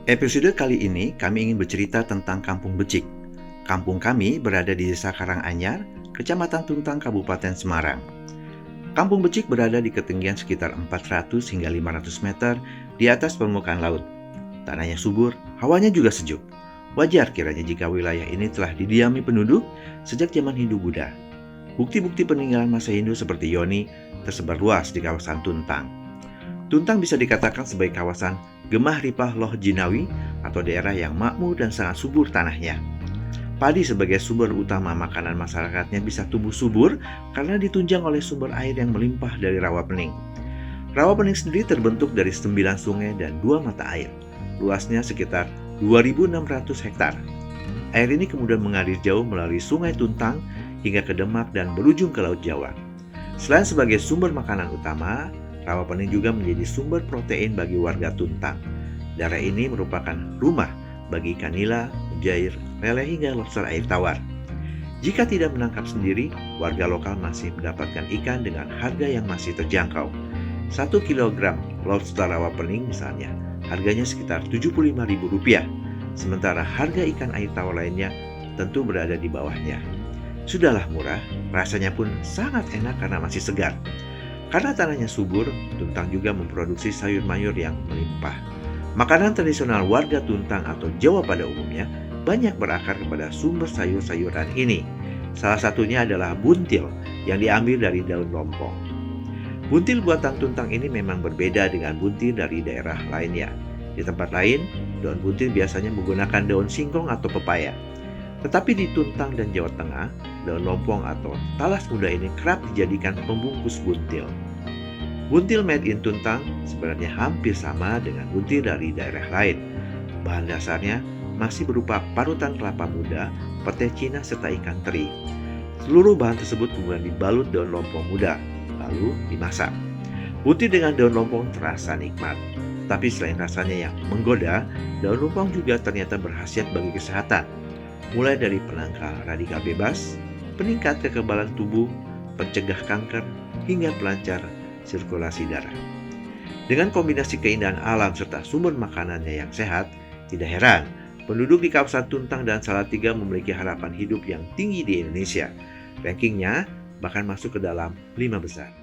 Episode kali ini kami ingin bercerita tentang Kampung Becik. Kampung kami berada di Desa Karanganyar, Kecamatan Tuntang, Kabupaten Semarang. Kampung Becik berada di ketinggian sekitar 400 hingga 500 meter di atas permukaan laut. Tanahnya subur, hawanya juga sejuk. Wajar kiranya jika wilayah ini telah didiami penduduk sejak zaman Hindu-Buddha. Bukti-bukti peninggalan masa Hindu seperti Yoni tersebar luas di kawasan Tuntang. Tuntang bisa dikatakan sebagai kawasan Gemah Ripah Loh Jinawi atau daerah yang makmur dan sangat subur tanahnya. Padi sebagai sumber utama makanan masyarakatnya bisa tumbuh subur karena ditunjang oleh sumber air yang melimpah dari Rawa Pening. Rawa Pening sendiri terbentuk dari 9 sungai dan 2 mata air. Luasnya sekitar 2.600 hektar. Air ini kemudian mengalir jauh melalui Sungai Tuntang hingga ke Demak dan berujung ke Laut Jawa. Selain sebagai sumber makanan utama, Rawa Pening juga menjadi sumber protein bagi warga Tuntang. Daerah ini merupakan rumah bagi ikan nila, mujair, lele hingga lobster air tawar. Jika tidak menangkap sendiri, warga lokal masih mendapatkan ikan dengan harga yang masih terjangkau. 1 kilogram lobster Rawa Pening misalnya, harganya sekitar Rp75.000. Sementara harga ikan air tawar lainnya tentu berada di bawahnya. Sudahlah murah, rasanya pun sangat enak karena masih segar. Karena tanahnya subur, Tuntang juga memproduksi sayur mayur yang melimpah. Makanan tradisional warga Tuntang atau Jawa pada umumnya banyak berakar kepada sumber sayur-sayuran ini. Salah satunya adalah buntil yang diambil dari daun lompong. Buntil buatan Tuntang ini memang berbeda dengan buntil dari daerah lainnya. Di tempat lain, daun buntil biasanya menggunakan daun singkong atau pepaya. Tetapi di Tuntang dan Jawa Tengah, daun lompong atau talas muda ini kerap dijadikan pembungkus buntil. Buntil made in Tuntang sebenarnya hampir sama dengan buntil dari daerah lain. Bahan dasarnya masih berupa parutan kelapa muda, petai Cina, serta ikan teri. Seluruh bahan tersebut kemudian dibalut daun lompong muda, lalu dimasak. Buntil dengan daun lompong terasa nikmat. Tapi selain rasanya yang menggoda, daun lompong juga ternyata berkhasiat bagi kesehatan. Mulai dari penangkal radikal bebas, peningkat kekebalan tubuh, pencegah kanker, hingga pelancar sirkulasi darah. Dengan kombinasi keindahan alam serta sumber makanannya yang sehat, tidak heran penduduk di kawasan Tuntang dan Salatiga memiliki harapan hidup yang tinggi di Indonesia. Rankingnya bahkan masuk ke dalam 5 besar.